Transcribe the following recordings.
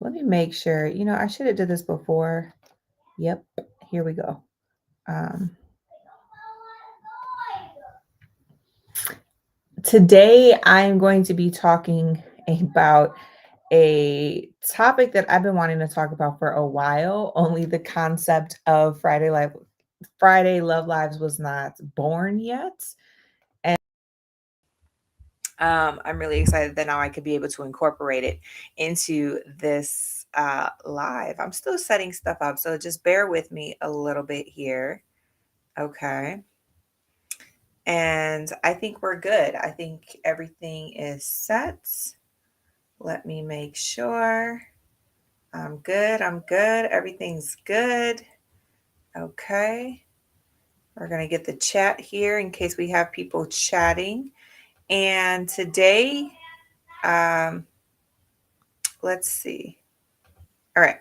Let me make sure. I should have did this before. Yep, here we go. Um, Today, I'm going to be talking about a topic that I've been wanting to talk about for a while. Only the concept of Friday Love Lives was not born yet. And I'm really excited that now I could be able to incorporate it into this live. I'm still setting stuff up, so just bear with me a little bit here. Okay. And I think we're good. I think everything is set. Let me make sure. I'm good. I'm good. Everything's good. Okay. We're going to get the chat here in case we have people chatting. And today, um, let's see. All right.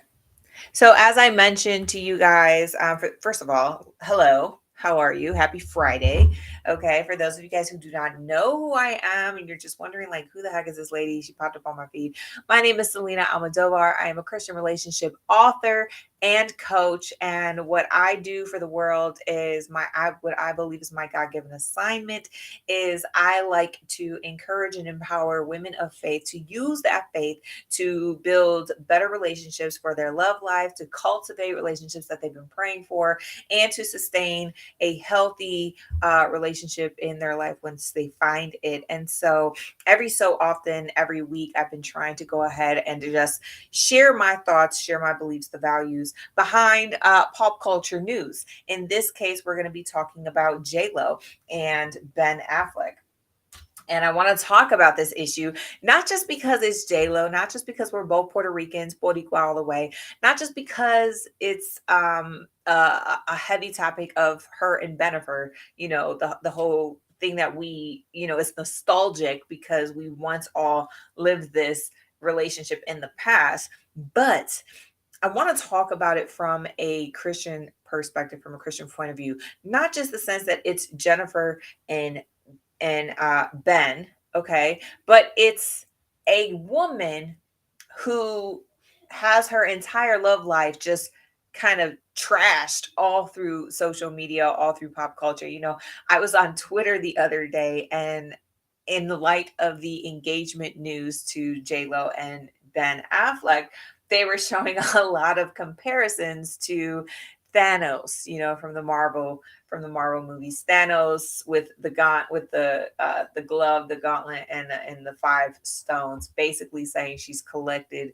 So, as I mentioned to you guys, first of all, hello. How are you? Happy Friday. Okay. For those of you guys who do not know who I am and you're just wondering, like, who the heck is this lady? She popped up on my feed. My name is Selina Almodovar. I am a Christian relationship author and coach. And what I do for the world is what I believe is my God given assignment is I like to encourage and empower women of faith to use that faith to build better relationships for their love life, to cultivate relationships that they've been praying for, and to sustain a healthy relationship in their life once they find it. And so, every so often, every week, I've been trying to go ahead and to just share my thoughts, share my beliefs, the values behind pop culture news. In this case, we're going to be talking about J-Lo and Ben Affleck. And I want to talk about this issue, not just because it's J-Lo, not just because we're both Puerto Ricans, Boricua all the way, not just because it's a heavy topic of her and Bennifer, the whole thing that it's nostalgic because we once all lived this relationship in the past. But I want to talk about it from a Christian perspective, from a Christian point of view, not just the sense that it's Jennifer and Ben, okay? But it's a woman who has her entire love life just kind of trashed all through social media, all through pop culture. I was on Twitter the other day, and in the light of the engagement news to J Lo and Ben Affleck, they were showing a lot of comparisons to Thanos, from the Marvel movies. Thanos with the glove, the gauntlet, and the five stones, basically saying she's collected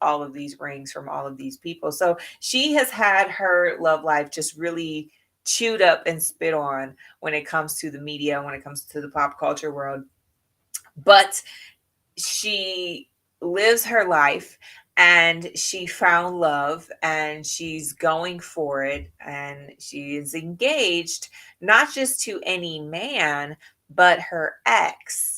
all of these rings from all of these people. So she has had her love life just really chewed up and spit on when it comes to the media, when it comes to the pop culture world. But she lives her life and she found love and she's going for it and she is engaged not just to any man but her ex.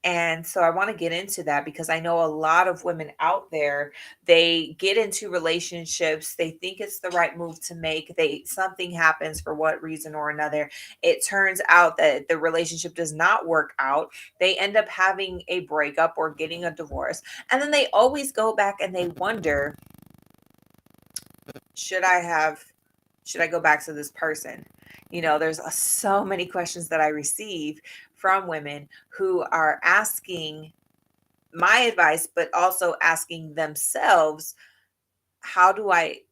And so I want to get into that because I know a lot of women out there, they get into relationships, they think it's the right move to make. Something happens for what reason or another. It turns out that the relationship does not work out. They end up having a breakup or getting a divorce. And then they always go back and they wonder, should I have should I go back to this person? There's so many questions that I receive from women who are asking my advice, but also asking themselves,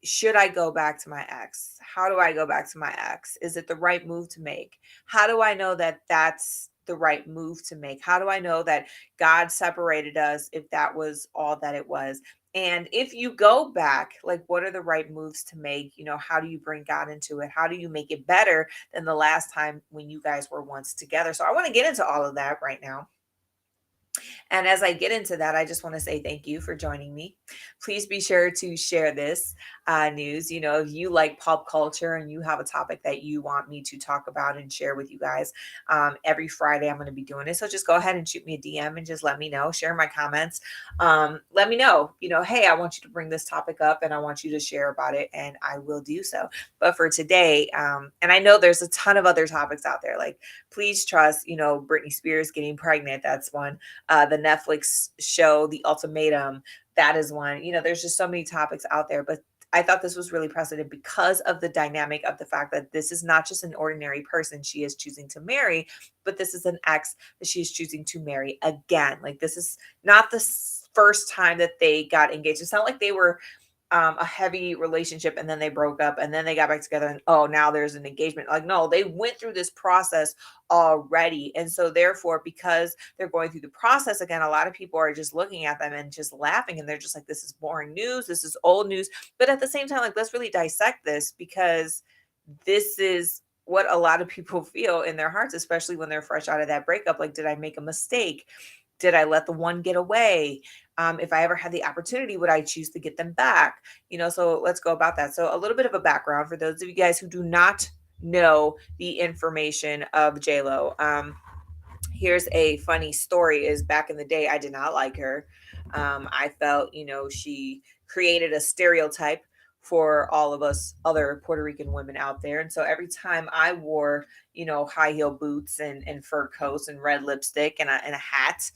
should I go back to my ex? How do I go back to my ex? Is it the right move to make? How do I know that that's the right move to make? How do I know that God separated us if that was all that it was? And if you go back, like, what are the right moves to make? How do you bring God into it? How do you make it better than the last time when you guys were once together? So I want to get into all of that right now. And as I get into that, I just want to say thank you for joining me. Please be sure to share this news. If you like pop culture and you have a topic that you want me to talk about and share with you guys, every Friday I'm going to be doing it. So just go ahead and shoot me a DM and just let me know, share my comments. Let me know, hey, I want you to bring this topic up and I want you to share about it, and I will do so. But for today, and I know there's a ton of other topics out there, like please trust, Britney Spears getting pregnant. That's one. The Netflix show, The Ultimatum, that is one. There's just so many topics out there, but I thought this was really precedent because of the dynamic of the fact that this is not just an ordinary person she is choosing to marry, but this is an ex that she is choosing to marry again. Like, this is not the first time that they got engaged. It's not like they were a heavy relationship and then they broke up and then they got back together and, oh, now there's an engagement. Like, no, they went through this process already. And so therefore, because they're going through the process again, a lot of people are just looking at them and just laughing, and they're just like, this is boring news, this is old news. But at the same time, like, let's really dissect this, because this is what a lot of people feel in their hearts, especially when they're fresh out of that breakup. Like, did I make a mistake? Did I let the one get away? If I ever had the opportunity, would I choose to get them back? So let's go about that. So a little bit of a background for those of you guys who do not know the information of J-Lo. Here's a funny story. Is back in the day, I did not like her. I felt, she created a stereotype for all of us other Puerto Rican women out there. And so every time I wore, high heel boots and fur coats and red lipstick and a hat,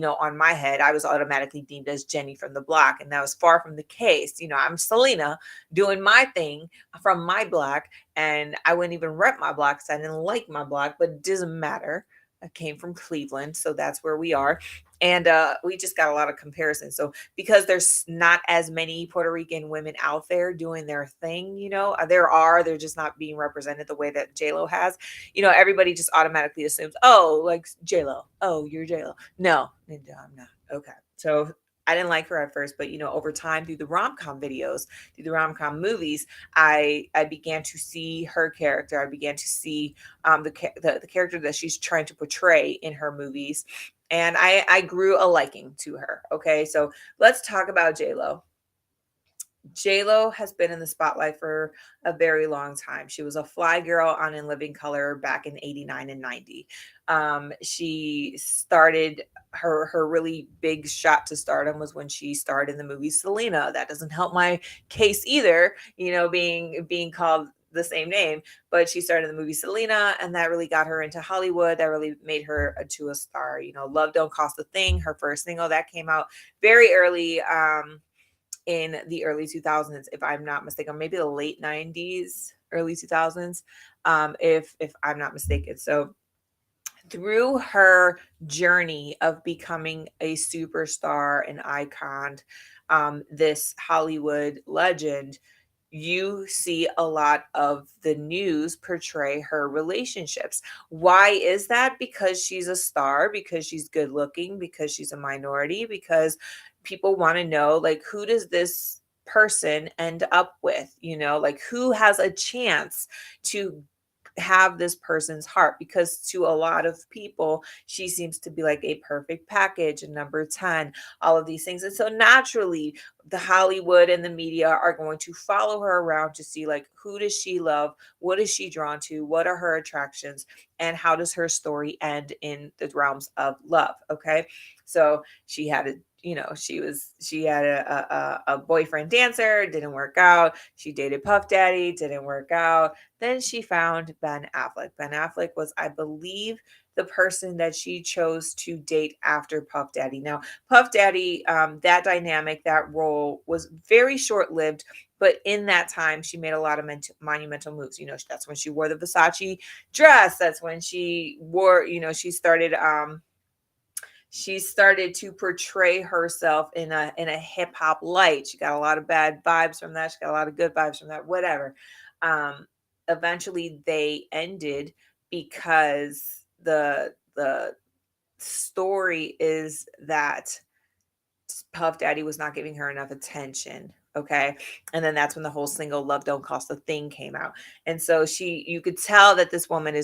on my head, I was automatically deemed as Jenny from the block. And that was far from the case. I'm Selena doing my thing from my block, and I wouldn't even rep my block because I didn't like my block, but it doesn't matter. I came from Cleveland, so that's where we are. And we just got a lot of comparisons. So because there's not as many Puerto Rican women out there doing their thing, they're just not being represented the way that J-Lo has. Everybody just automatically assumes, oh, like J-Lo. Oh, you're J-Lo. No, I'm not. Okay. So I didn't like her at first, but over time, through the rom-com videos, through the rom-com movies, I began to see her character. I began to see the character that she's trying to portray in her movies, and I grew a liking to her. Okay, so let's talk about J-Lo. J-Lo has been in the spotlight for a very long time. She was a fly girl on In Living Color back in 89 and 90. She started her really big shot to stardom was when she starred in the movie Selena. That doesn't help my case either, being called the same name, but she started in the movie Selena, and that really got her into Hollywood. That really made her to a star. Love Don't Cost a Thing, her first single, that came out very early. In the early 2000s, if I'm not mistaken, maybe the late 90s, early 2000s, if I'm not mistaken. So through her journey of becoming a superstar, an icon, this Hollywood legend, you see a lot of the news portray her relationships. Why is that? Because she's a star, because she's good looking, because she's a minority, because people want to know, like, who does this person end up with? Like, who has a chance to have this person's heart, because to a lot of people she seems to be like a perfect package, a number 10, all of these things. And so naturally the Hollywood and the media are going to follow her around to see, like, who does she love, what is she drawn to, what are her attractions, and how does her story end in the realms of love. Okay, so she had a she had a boyfriend dancer, didn't work out. She dated Puff Daddy, didn't work out. Then she found Ben Affleck. Ben Affleck was, I believe, the person that she chose to date after Puff Daddy. Now, Puff Daddy, that dynamic, that role was very short lived, but in that time, she made a lot of monumental moves. That's when she wore the Versace dress. That's when she wore, she started to portray herself in a hip hop light. She got a lot of bad vibes from that. She got a lot of good vibes from that. Whatever. Eventually, they ended because the story is that Puff Daddy was not giving her enough attention. Okay. And then that's when the whole single Love Don't Cost a Thing came out. And so you could tell that this woman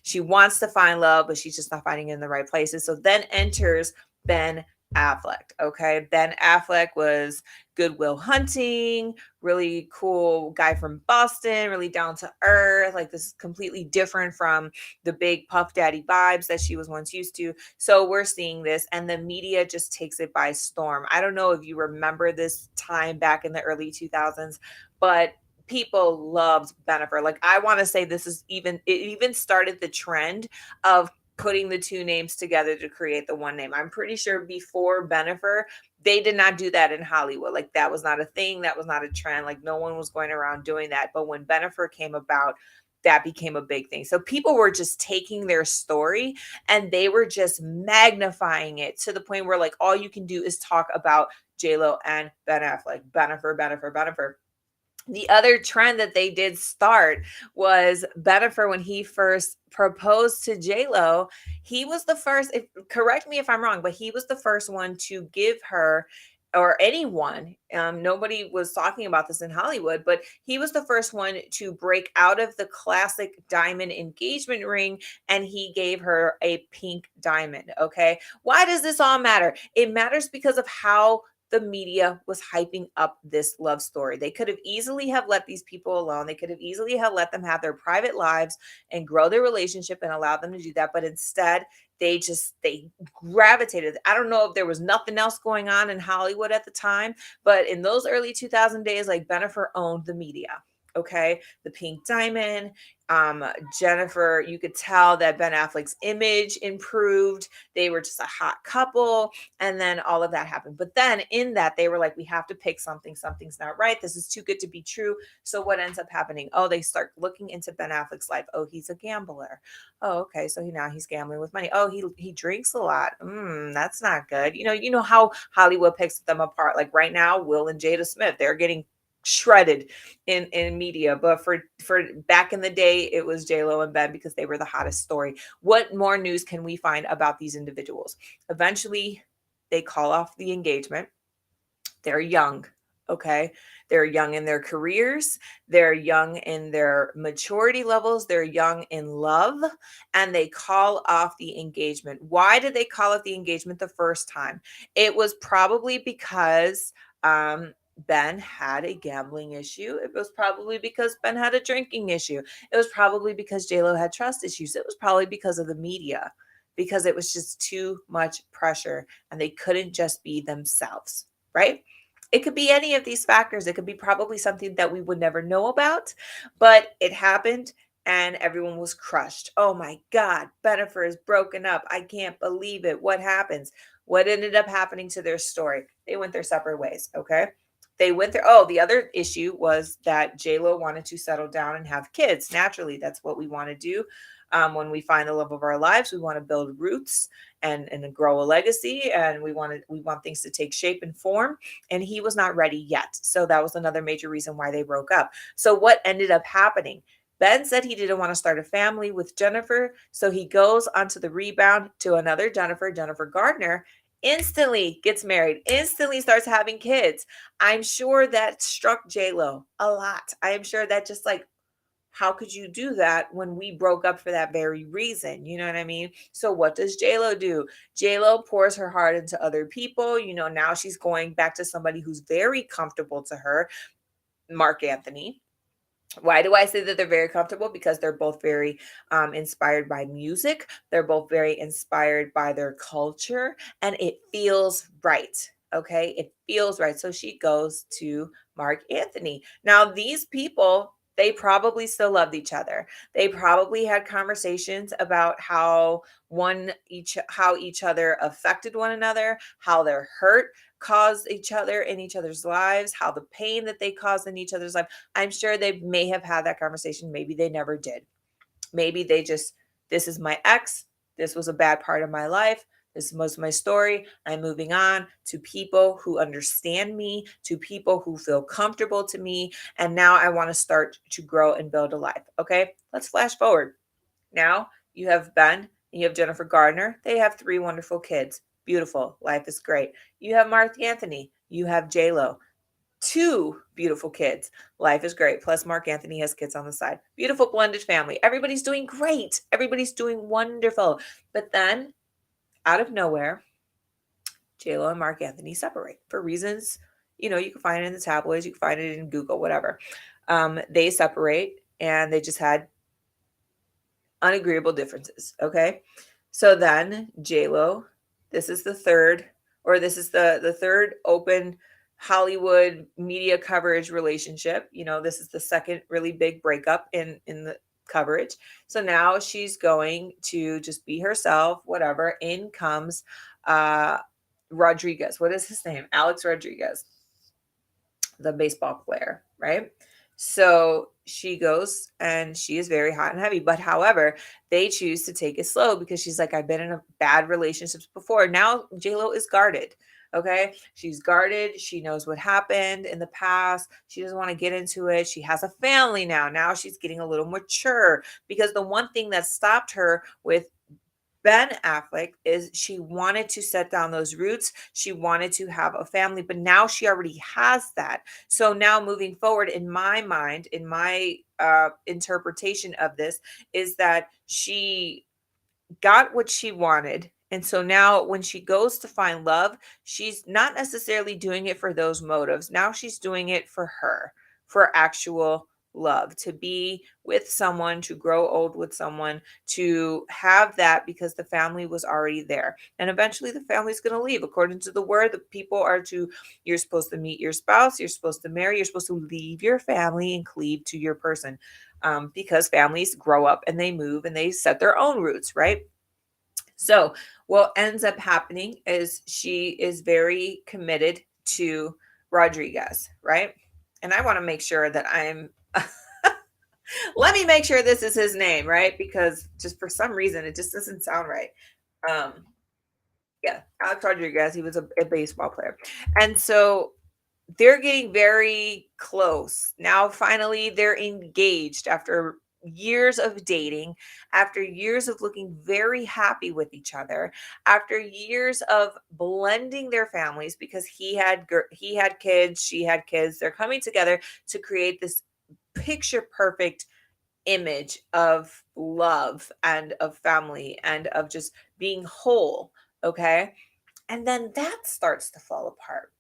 she wants to find love, but she's just not finding it in the right places. So then enters Ben Affleck. Okay. Ben Affleck was Goodwill Hunting, really cool guy from Boston, really down to earth. Like, this is completely different from the big Puff Daddy vibes that she was once used to. So we're seeing this, and the media just takes it by storm. I don't know if you remember this time back in the early 2000s, but people loved Bennifer. Like, I want to say it even started the trend of putting the two names together to create the one name. I'm pretty sure before Bennifer, They did not do that in Hollywood. Like that was not a thing. That was not a trend. Like no one was going around doing that. But when Bennifer came about, that became a big thing. So people were just taking their story and they were just magnifying it to the point where like all you can do is talk about J-Lo and Ben Affleck, Bennifer. The other trend that they did start was Bennifer when he first proposed to J-Lo. He was the first, correct me if I'm wrong, but he was the first one to give her, or anyone, nobody was talking about this in Hollywood, but he was the first one to break out of the classic diamond engagement ring, and he gave her a pink diamond. Okay. Why does this all matter? It matters because of how the media was hyping up this love story. They could have easily have let these people alone. They could have easily have let them have their private lives and grow their relationship and allow them to do that. But instead, they gravitated. I don't know if there was nothing else going on in Hollywood at the time, but in those early 2000 days, like Bennifer owned the media. Okay, the pink diamond. Jennifer, you could tell that Ben Affleck's image improved. They were just a hot couple, and then all of that happened. But then in that, they were like, we have to pick something. Something's not right. This is too good to be true. So what ends up happening? Oh, they start looking into Ben Affleck's life. Oh, he's a gambler. Oh, okay. So now he's gambling with money. Oh, he drinks a lot. That's not good. You know how Hollywood picks them apart. Like right now, Will and Jada Smith, they're getting shredded in media, but for back in the day it was J-Lo and Ben because they were the hottest story. What more news can we find about these individuals? Eventually they call off the engagement. They're young. Okay, they're young in their careers, they're young in their maturity levels, they're young in love, and they call off the engagement. Why did they call off the engagement the first time? It was probably because Ben had a gambling issue. It was probably because Ben had a drinking issue. It was probably because JLo had trust issues. It was probably because of the media, because it was just too much pressure and they couldn't just be themselves, right? It could be any of these factors. It could be probably something that we would never know about, but it happened and everyone was crushed. Oh my God, Bennifer is broken up. I can't believe it. What happens? What ended up happening to their story? They went their separate ways. Okay. They went there. Oh, the other issue was that JLo wanted to settle down and have kids. Naturally, that's what we want to do. When we find the love of our lives, we want to build roots and grow a legacy, and we want things to take shape and form. And he was not ready yet, so that was another major reason why they broke up. So what ended up happening? Ben said he didn't want to start a family with Jennifer, so he goes onto the rebound to another Jennifer, Jennifer Gardner, instantly gets married, instantly starts having kids. I'm sure that struck J-Lo a lot. I am sure that just like, how could you do that when we broke up for that very reason? You know what I mean? So what does J-Lo do? J-Lo pours her heart into other people. Now she's going back to somebody who's very comfortable to her, Mark Anthony. Why do I say that they're very comfortable? Because they're both very inspired by music. They're both very inspired by their culture, and it feels right. Okay, it feels right. So she goes to Mark Anthony. Now, these people, they probably still loved each other. They probably had conversations about how each other affected one another, how their hurt caused each other in each other's lives, how the pain that they caused in each other's life. I'm sure they may have had that conversation. Maybe they never did. Maybe they just, this is my ex. This was a bad part of my life. This was my story. I'm moving on to people who understand me, to people who feel comfortable to me. And now I want to start to grow and build a life. Okay, let's flash forward. Now you have Ben, you have Jennifer Gardner. They have 3 wonderful kids. Beautiful. Life is great. You have Mark Anthony. You have J-Lo. 2 beautiful kids. Life is great. Plus Mark Anthony has kids on the side. Beautiful blended family. Everybody's doing great. Everybody's doing wonderful. But then out of nowhere, J-Lo and Mark Anthony separate for reasons, you can find it in the tabloids, you can find it in Google, whatever. They separate and they just had unagreeable differences. Okay. So then J-Lo, this is the third open Hollywood media coverage relationship. This is the second really big breakup in the coverage. So now she's going to just be herself, whatever. In comes Rodriguez. What is his name? Alex Rodriguez, the baseball player, right? So she goes and she is very hot and heavy. But however, they choose to take it slow because she's like, I've been in a bad relationships before. Now JLo is guarded. Okay. She's guarded. She knows what happened in the past. She doesn't want to get into it. She has a family now. Now she's getting a little mature because the one thing that stopped her with Ben Affleck is she wanted to set down those roots. She wanted to have a family, but now she already has that. So now moving forward, in my mind, in my interpretation of this, is that she got what she wanted. And so now when she goes to find love, she's not necessarily doing it for those motives. Now she's doing it for her, for actual love, to be with someone, to grow old with someone, to have that because the family was already there. And eventually the family's going to leave. According to the word, the people are to, you're supposed to meet your spouse, you're supposed to marry, you're supposed to leave your family and cleave to your person, because families grow up and they move and they set their own roots, right? So, what ends up happening is she is very committed to Rodriguez, right? And I want to make sure that I'm, let me make sure this is his name, right? Because just for some reason, it just doesn't sound right. Um, yeah, Alex Rodriguez, he was a baseball player. And so they're getting very close. Now, finally, they're engaged after years of dating, after years of looking very happy with each other, after years of blending their families because he had kids, she had kids. They're coming together to create this picture perfect image of love and of family and of just being whole, okay? And then that starts to fall apart.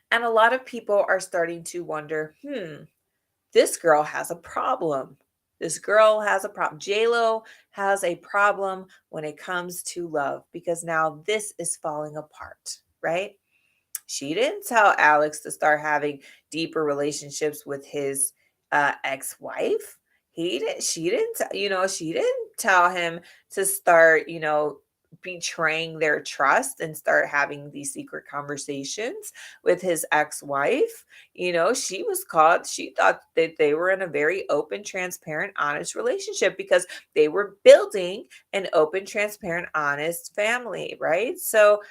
And a lot of people are starting to wonder, this girl has a problem. This girl has a problem. JLo has a problem when it comes to love because now this is falling apart, right? She didn't tell Alex to start having deeper relationships with his ex-wife. She didn't, she didn't tell him to start, betraying their trust and start having these secret conversations with his ex-wife. She was caught. She thought that they were in a very open, transparent, honest relationship because they were building an open, transparent, honest family, right? So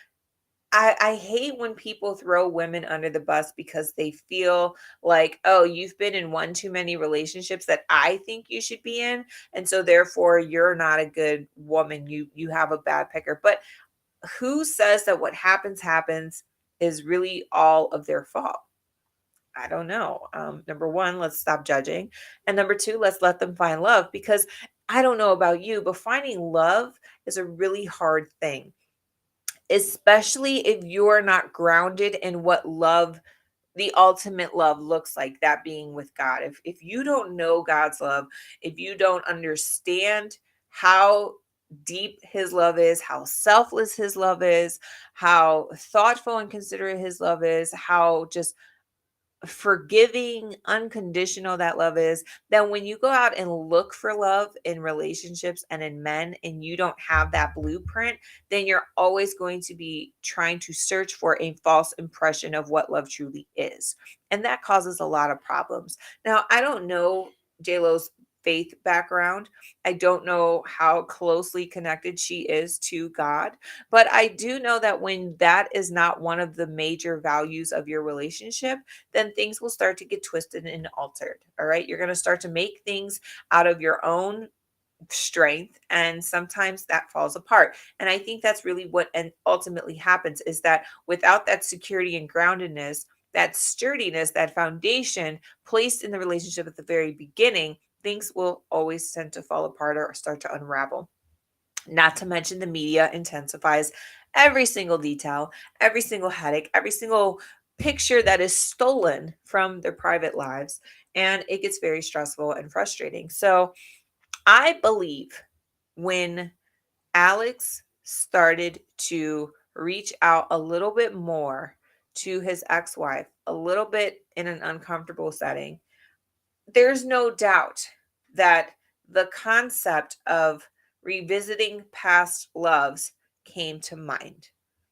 I hate when people throw women under the bus because they feel like, oh, you've been in one too many relationships that I think you should be in. And so therefore you're not a good woman. You have a bad picker. But who says that what happens is really all of their fault? I don't know. Number one, let's stop judging. And number two, let's let them find love because I don't know about you, but finding love is a really hard thing, especially if you're not grounded in what love, the ultimate love looks like, that being with God. If you don't know God's love, if you don't understand how deep his love is, how selfless his love is, how thoughtful and considerate his love is, how just forgiving, unconditional that love is, then when you go out and look for love in relationships and in men and you don't have that blueprint, then you're always going to be trying to search for a false impression of what love truly is. And that causes a lot of problems. Now, I don't know JLo's faith background. I don't know how closely connected she is to God, but I do know that when that is not one of the major values of your relationship, then things will start to get twisted and altered. All right. You're going to start to make things out of your own strength. And sometimes that falls apart. And I think that's really what and ultimately happens is that without that security and groundedness, that sturdiness, that foundation placed in the relationship at the very beginning, things will always tend to fall apart or start to unravel. Not to mention the media intensifies every single detail, every single headache, every single picture that is stolen from their private lives. And it gets very stressful and frustrating. So I believe when Alex started to reach out a little bit more to his ex wife, a little bit in an uncomfortable setting, there's no doubt that the concept of revisiting past loves came to mind.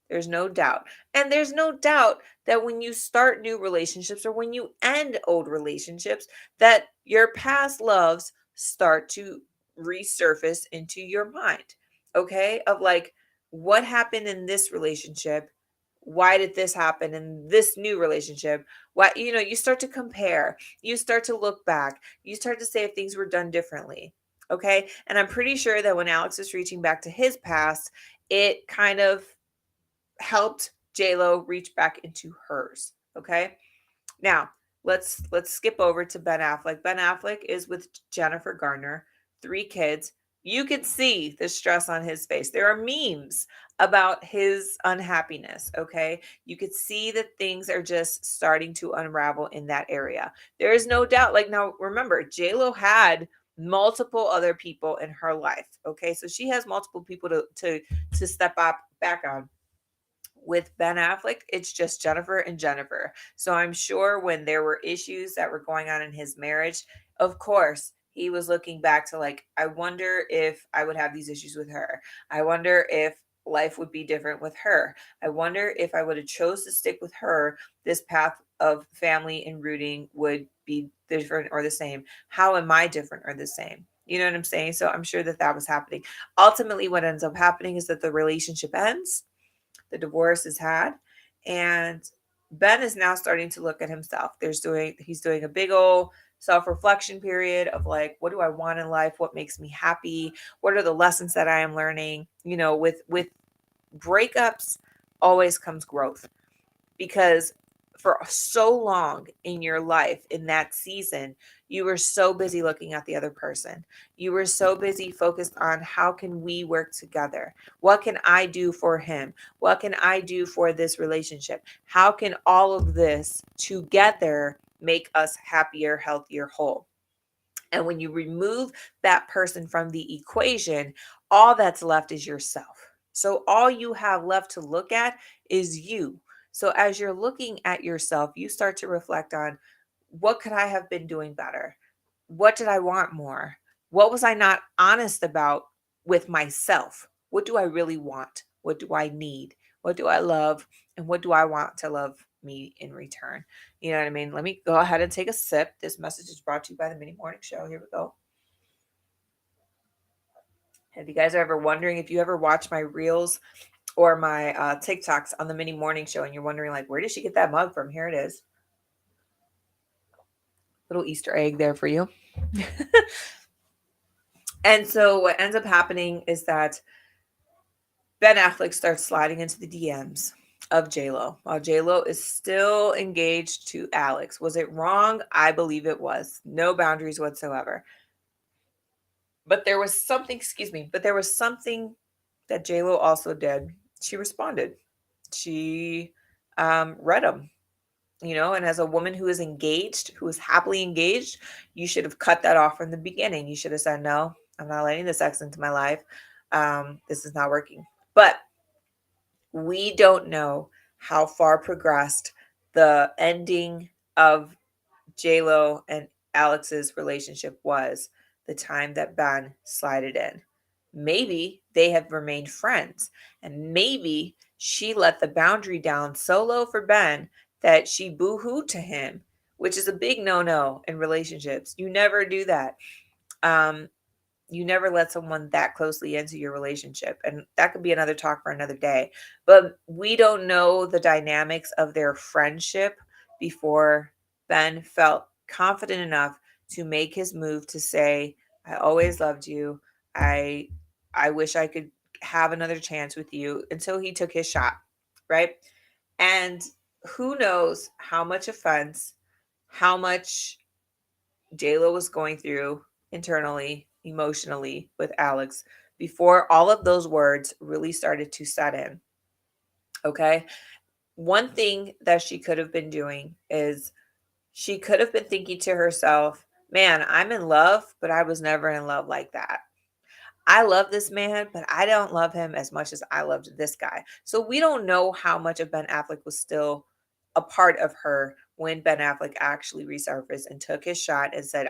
There's no doubt. And there's no doubt that when you start new relationships or when you end old relationships, that your past loves start to resurface into your mind. Okay? Of like, what happened in this relationship? Why did this happen in this new relationship? Why, you start to compare, you start to look back, you start to say if things were done differently. Okay? And I'm pretty sure that when Alex is reaching back to his past, it kind of helped J-Lo reach back into hers. Okay. Now let's skip over to Ben Affleck. Ben Affleck is with Jennifer Garner, 3 kids. You can see the stress on his face. There are memes about his unhappiness. Okay. You could see that things are just starting to unravel in that area. There is no doubt. Like, now remember, J-Lo had multiple other people in her life. Okay. So she has multiple people to step up back on. With Ben Affleck, it's just Jennifer and Jennifer. So I'm sure when there were issues that were going on in his marriage, of course, he was looking back to like, I wonder if I would have these issues with her. I wonder if life would be different with her. I wonder if I would have chose to stick with her, this path of family and rooting would be different or the same. How am I different or the same? You know what I'm saying? So I'm sure that that was happening. Ultimately, what ends up happening is that the relationship ends, the divorce is had, and Ben is now starting to look at himself. He's doing a big old self-reflection period of like, what do I want in life? What makes me happy? What are the lessons that I am learning? With breakups always comes growth, because for so long in your life, in that season, you were so busy looking at the other person. You were so busy focused on how can we work together? What can I do for him? What can I do for this relationship? How can all of this together make us happier, healthier, whole? And when you remove that person from the equation, all that's left is yourself. So all you have left to look at is you. So as you're looking at yourself, you start to reflect on, what could I have been doing better? What did I want more? What was I not honest about with myself? What do I really want? What do I need? What do I love? And what do I want to love me in return? You know what I mean? Let me go ahead and take a sip. This message is brought to you by the Mini Morning Show. Here we go. If you guys are ever wondering, if you ever watch my reels or my TikToks on the Mini Morning Show and you're wondering, like, where did she get that mug from? Here it is. Little Easter egg there for you. And so what ends up happening is that Ben Affleck starts sliding into the DMs of J-Lo while J-Lo is still engaged to Alex. Was it wrong? I believe it was. No boundaries whatsoever. But there was something, excuse me, but there was something that J-Lo also did. She responded. She read him, and as a woman who is engaged, who is happily engaged, you should have cut that off from the beginning. You should have said, no, I'm not letting this ex into my life. This is not working. But we don't know how far progressed the ending of J-Lo and Alex's relationship was the time that Ben slided in. Maybe they have remained friends, and maybe she let the boundary down so low for Ben that she boo-hooed to him, which is a big no-no in relationships. You never do that. Um, you never let someone that closely into your relationship. And that could be another talk for another day. But we don't know the dynamics of their friendship before Ben felt confident enough to make his move to say, I always loved you. I wish I could have another chance with you, until he took his shot. Right. And who knows how much offense, how much JLo was going through internally, emotionally with Alex before all of those words really started to set in. Okay. One thing that she could have been doing is she could have been thinking to herself, man, I'm in love, but I was never in love like that. I love this man, but I don't love him as much as I loved this guy. So we don't know how much of Ben Affleck was still a part of her when Ben Affleck actually resurfaced and took his shot and said,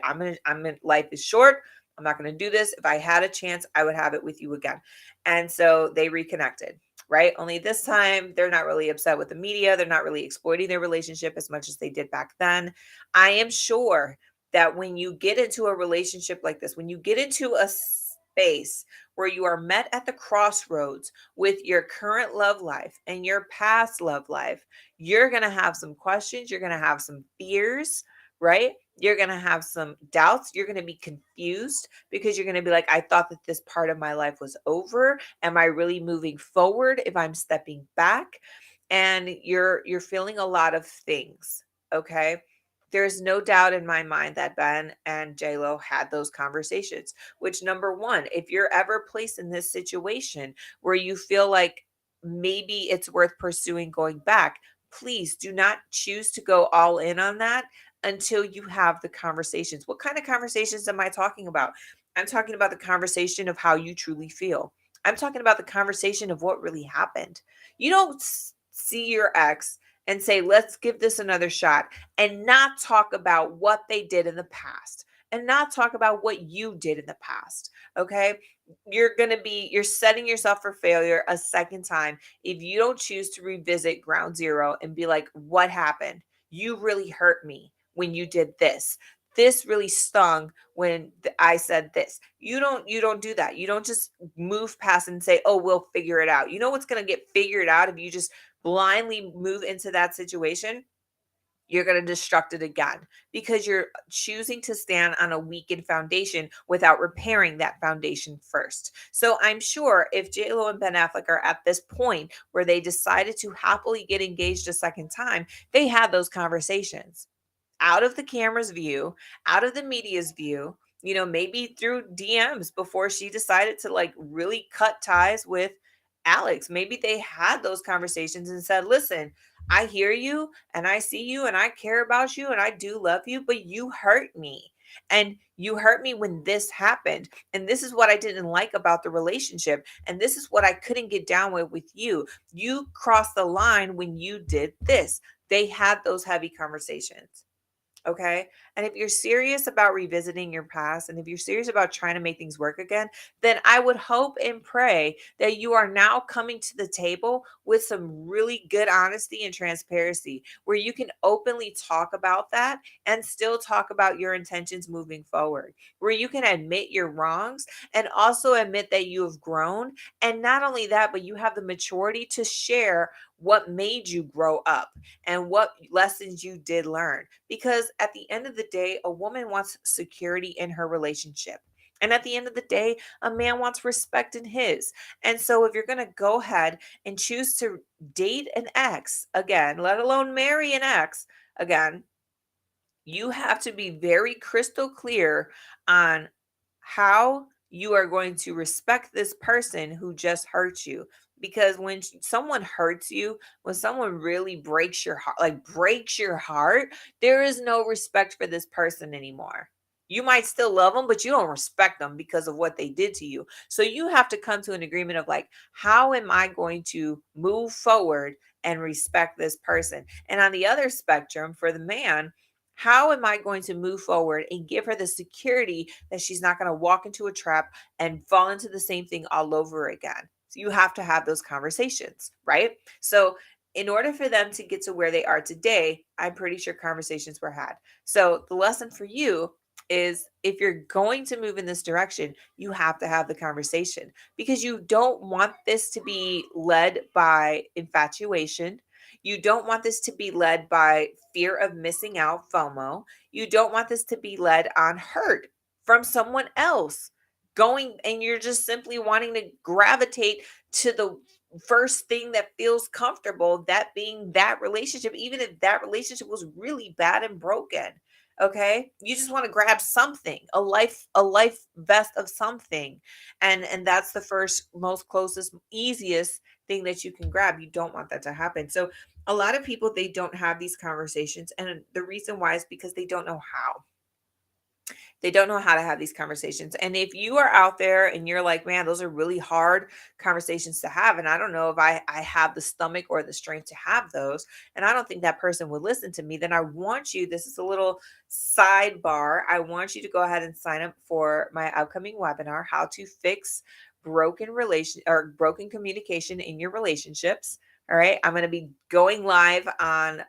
life is short. I'm not gonna do this. If I had a chance, I would have it with you again. And so they reconnected. right? Only this time, they're not really upset with the media. They're not really exploiting their relationship as much as they did back then. I am sure that when you get into a relationship like this, when you get into a space where you are met at the crossroads with your current love life and your past love life, you're going to have some questions, you're going to have some fears, right? You're going to have some doubts, you're going to be confused because you're going to be like, I thought that this part of my life was over. Am I really moving forward if I'm stepping back? And you're feeling a lot of things, okay? There's no doubt in my mind that Ben and JLo had those conversations, which number one, if you're ever placed in this situation where you feel like maybe it's worth pursuing going back, please do not choose to go all in on that until you have the conversations. What kind of conversations am I talking about? I'm talking about the conversation of how you truly feel. I'm talking about the conversation of what really happened. You don't see your ex and say, let's give this another shot, and not talk about what they did in the past and not talk about what you did in the past. Okay. You're setting yourself for failure a second time if you don't choose to revisit ground zero and be like, what happened? You really hurt me when you did this. This really stung when I said this. You don't do that. You don't just move past and say, oh, we'll figure it out. You know what's going to get figured out if you just blindly move into that situation? You're going to destruct it again because you're choosing to stand on a weakened foundation without repairing that foundation first. So I'm sure if JLo and Ben Affleck are at this point where they decided to happily get engaged a second time, they had those conversations out of the camera's view, out of the media's view, maybe through DMs before she decided to like really cut ties with Alex. Maybe they had those conversations and said, listen, I hear you and I see you and I care about you and I do love you, but you hurt me. And you hurt me when this happened. And this is what I didn't like about the relationship. And this is what I couldn't get down with you. You crossed the line when you did this. They had those heavy conversations. Okay. And if you're serious about revisiting your past and if you're serious about trying to make things work again, then I would hope and pray that you are now coming to the table with some really good honesty and transparency where you can openly talk about that and still talk about your intentions moving forward, where you can admit your wrongs and also admit that you have grown. And not only that, but you have the maturity to share what made you grow up and what lessons you did learn. Because at the end of the day, a woman wants security in her relationship. And at the end of the day, a man wants respect in his. And so if you're going to go ahead and choose to date an ex again, let alone marry an ex again, you have to be very crystal clear on how you are going to respect this person who just hurt you. Because when someone hurts you, when someone really breaks your heart, like breaks your heart, there is no respect for this person anymore. You might still love them, but you don't respect them because of what they did to you. So you have to come to an agreement of like, how am I going to move forward and respect this person? And on the other spectrum, for the man, how am I going to move forward and give her the security that she's not going to walk into a trap and fall into the same thing all over again? So you have to have those conversations, right? So in order for them to get to where they are today, I'm pretty sure conversations were had. So the lesson for you is if you're going to move in this direction, you have to have the conversation because you don't want this to be led by infatuation. You don't want this to be led by fear of missing out, FOMO. You don't want this to be led on hurt from someone else going, and you're just simply wanting to gravitate to the first thing that feels comfortable, that being that relationship, even if that relationship was really bad and broken. Okay, you just want to grab something, a life vest of something, and that's the first, most closest, easiest thing that you can grab. You don't want that to happen. So a lot of people, they don't have these conversations, and the reason why is because they don't know how. They don't know how to have these conversations. And if you are out there and you're like, man, those are really hard conversations to have, and I don't know if I have the stomach or the strength to have those, and I don't think that person would listen to me, then I want you, this is a little sidebar, I want you to go ahead and sign up for my upcoming webinar, How to Fix broken relation or broken communication in your relationships. All right. I'm going to be going live on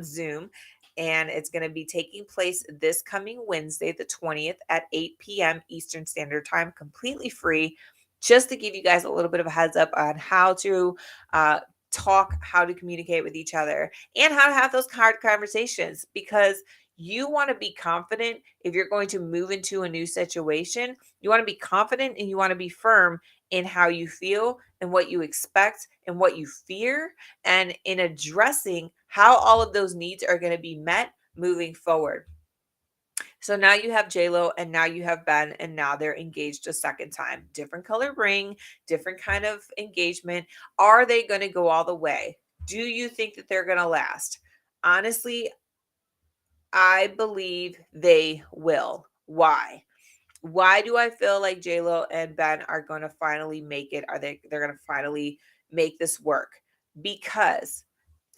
Zoom, and it's going to be taking place this coming Wednesday, the 20th at 8 p.m. Eastern Standard Time, completely free, just to give you guys a little bit of a heads up on how to uh, talk, how to communicate with each other, and how to have those hard conversations, because you want to be confident if you're going to move into a new situation. You want to be confident and you want to be firm in how you feel and what you expect and what you fear, and in addressing how all of those needs are going to be met moving forward. So now you have JLo and now you have Ben, and now they're engaged a second time. Different color ring, different kind of engagement. Are they going to go all the way? Do you think that they're going to last? Honestly, I believe they will. Why? Why do I feel like JLo and Ben are going to finally make it? They're going to finally make this work? Because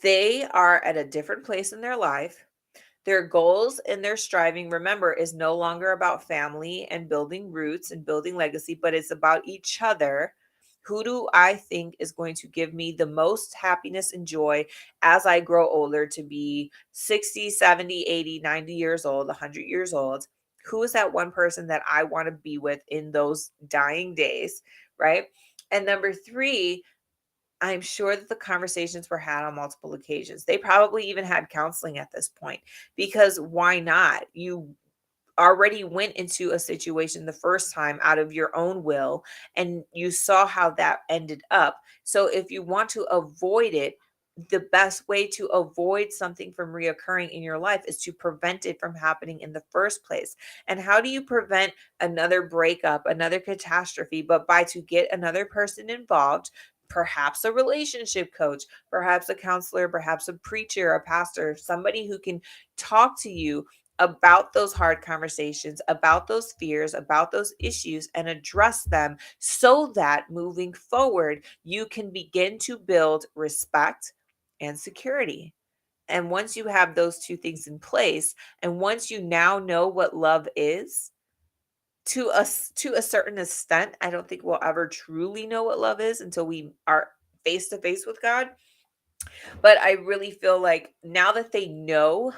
they are at a different place in their life. Their goals and their striving, remember, is no longer about family and building roots and building legacy, but it's about each other. Who do I think is going to give me the most happiness and joy as I grow older, to be 60, 70, 80, 90 years old, 100 years old? Who is that one person that I want to be with in those dying days, right? And number three, I'm sure that the conversations were had on multiple occasions. They probably even had counseling at this point, because why not? You already went into a situation the first time out of your own will, and you saw how that ended up. So if you want to avoid it, the best way to avoid something from reoccurring in your life is to prevent it from happening in the first place. And how do you prevent another breakup, another catastrophe? But by to get another person involved, perhaps a relationship coach, perhaps a counselor, perhaps a preacher, a pastor, somebody who can talk to you about those hard conversations, about those fears, about those issues, and address them, so that moving forward, you can begin to build respect and security. And once you have those two things in place, and once you now know what love is, to a certain extent, I don't think we'll ever truly know what love is until we are face to face with God. But I really feel like now that they know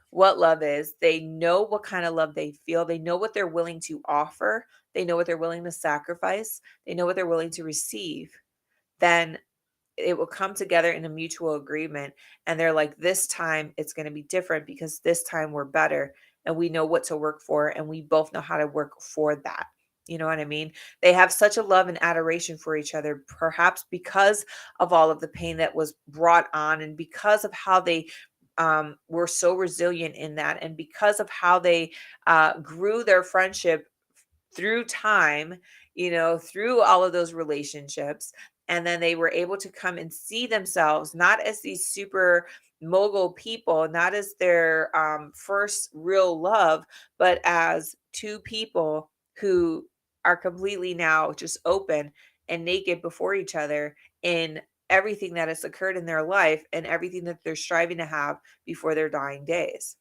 what love is, they know what kind of love they feel, they know what they're willing to offer, they know what they're willing to sacrifice, they know what they're willing to receive, then it will come together in a mutual agreement. And they're like, this time it's going to be different, because this time we're better and we know what to work for, and we both know how to work for that. You know what I mean? They have such a love and adoration for each other, perhaps because of all of the pain that was brought on, and because of how they were so resilient in that, and because of how they grew their friendship through time, through all of those relationships. And then they were able to come and see themselves not as these super mogul people, not as their first real love, but as two people who are completely now just open and naked before each other in everything that has occurred in their life and everything that they're striving to have before their dying days.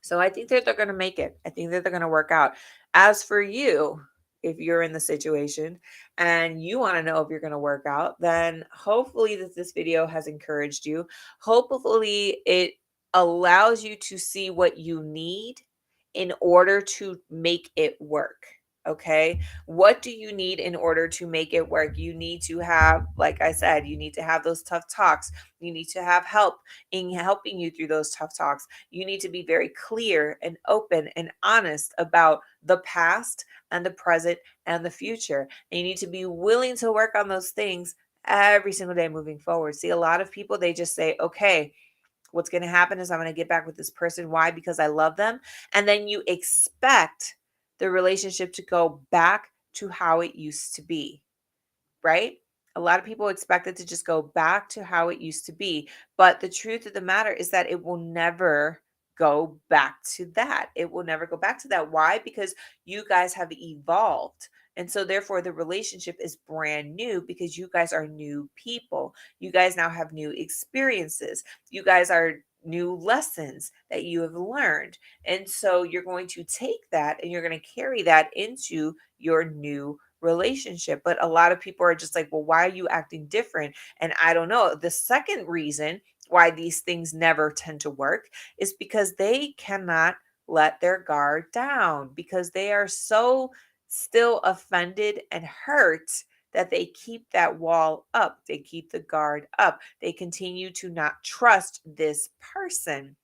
So I think that they're going to make it. I think that they're going to work out. As for you, if you're in the situation and you want to know if you're going to work out, then hopefully that this video has encouraged you. Hopefully it allows you to see what you need in order to make it work. Okay. What do you need in order to make it work? You need to have, like I said, you need to have those tough talks. You need to have help in helping you through those tough talks. You need to be very clear and open and honest about the past and the present and the future. And you need to be willing to work on those things every single day moving forward. See, a lot of people, they just say, okay, what's going to happen is I'm going to get back with this person. Why? Because I love them. And then you expect the relationship to go back to how it used to be, right? A lot of people expect it to just go back to how it used to be. But the truth of the matter is that it will never go back to that. It will never go back to that. Why? Because you guys have evolved. And so, therefore, the relationship is brand new, because you guys are new people. You guys now have new experiences. You guys are new lessons that you have learned. And so, you're going to take that and you're going to carry that into your new relationship. But a lot of people are just like, well, why are you acting different? And I don't know. The second reason why these things never tend to work is because they cannot let their guard down, because they are so still offended and hurt that they keep that wall up. They keep the guard up. They continue to not trust this person.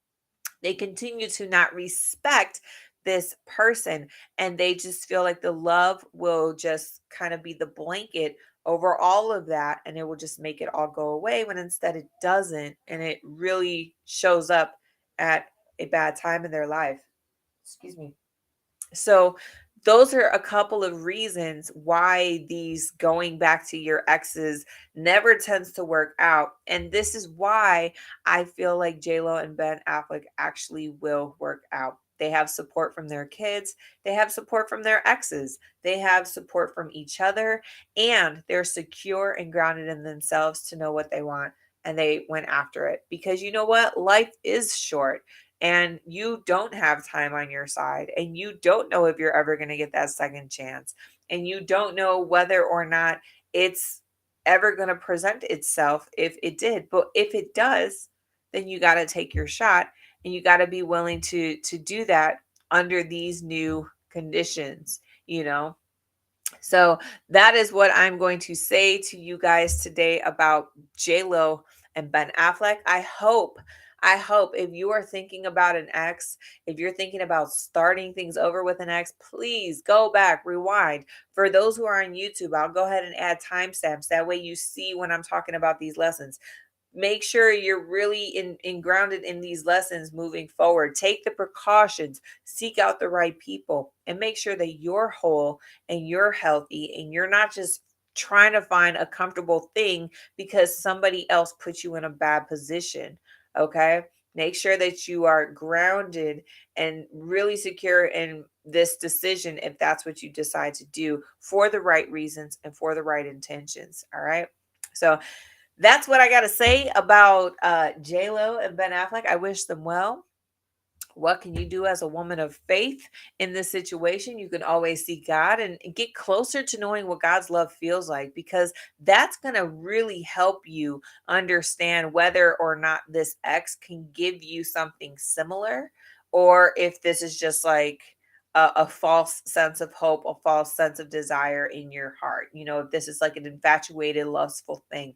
They continue to not respect this person. And they just feel like the love will just kind of be the blanket over all of that. And it will just make it all go away, when instead it doesn't. And it really shows up at a bad time in their life. Excuse me. So, those are a couple of reasons why these going back to your exes never tends to work out. And this is why I feel like Lo and Ben Affleck actually will work out. They have support from their kids, they have support from their exes, they have support from each other, and they're secure and grounded in themselves to know what they want. And they went after it, because you know what? Life is short, and you don't have time on your side, and you don't know if you're ever going to get that second chance, and you don't know whether or not it's ever going to present itself. If it did, but if it does, then you got to take your shot, and you got to be willing to do that under these new conditions. So that is what I'm going to say to you guys today about Lo and Ben Affleck. I hope if you are thinking about an ex, if you're thinking about starting things over with an ex, please go back, rewind. For those who are on YouTube, I'll go ahead and add timestamps. That way you see when I'm talking about these lessons. Make sure you're really in grounded in these lessons moving forward. Take the precautions, seek out the right people, and make sure that you're whole and you're healthy, and you're not just trying to find a comfortable thing because somebody else put you in a bad position. Okay, make sure that you are grounded and really secure in this decision, if that's what you decide to do, for the right reasons and for the right intentions. All right, so that's what I got to say about Lo and Ben Affleck. I wish them well. What can you do as a woman of faith in this situation? You can always see God and get closer to knowing what God's love feels like, because that's going to really help you understand whether or not this ex can give you something similar, or if this is just like a false sense of hope, a false sense of desire in your heart. If this is like an infatuated, lustful thing.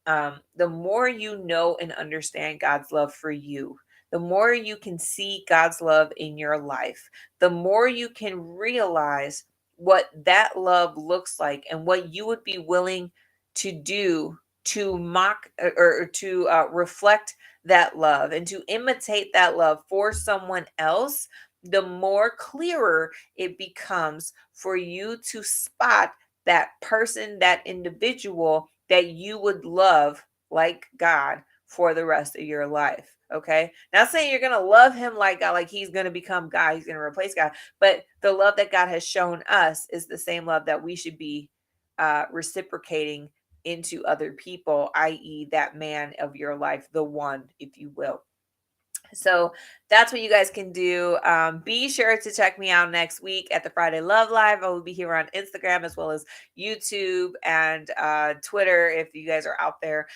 The more you know and understand God's love for you, the more you can see God's love in your life, the more you can realize what that love looks like and what you would be willing to do to mock or to reflect that love and to imitate that love for someone else, the more clearer it becomes for you to spot that person, that individual that you would love like God for the rest of your life. Okay. Not saying you're going to love him like God, like he's going to become God, he's going to replace God, but the love that God has shown us is the same love that we should be reciprocating into other people, i.e., that man of your life, the one, if you will. So that's what you guys can do. Be sure to check me out next week at the Friday Love Live. I will be here on Instagram as well as YouTube and Twitter if you guys are out there.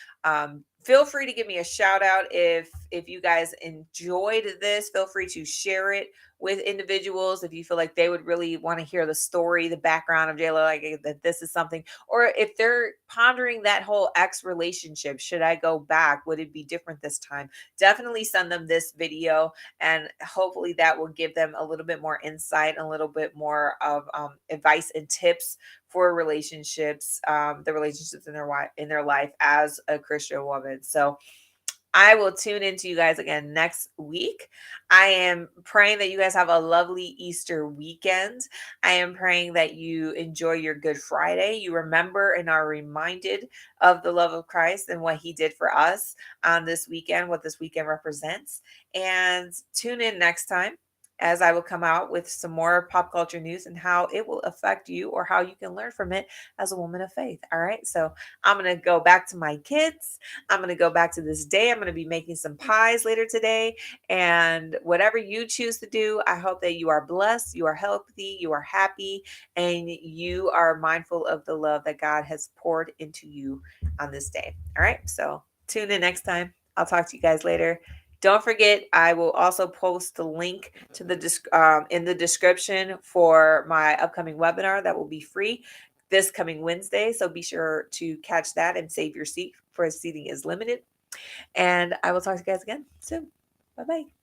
Feel free to give me a shout out if you guys enjoyed this. Feel free to share it with individuals if you feel like they would really want to hear the story, the background of Lo, like that this is something, or if they're pondering that whole ex relationship. Should I go back? Would it be different this time? Definitely send them this video, and hopefully that will give them a little bit more insight, a little bit more of advice and tips for relationships, the relationships in their life as a Christian woman. So I will tune into you guys again next week. I am praying that you guys have a lovely Easter weekend. I am praying that you enjoy your Good Friday. You remember and are reminded of the love of Christ and what he did for us on this weekend, what this weekend represents. And tune in next time. as I will come out with some more pop culture news and how it will affect you or how you can learn from it as a woman of faith. All right. So I'm going to go back to my kids. I'm going to go back to this day. I'm going to be making some pies later today. And whatever you choose to do, I hope that you are blessed, you are healthy, you are happy, and you are mindful of the love that God has poured into you on this day. All right. So tune in next time. I'll talk to you guys later. Don't forget, I will also post the link to the in the description for my upcoming webinar that will be free this coming Wednesday. So be sure to catch that and save your seat, for seating is limited. And I will talk to you guys again soon. Bye bye.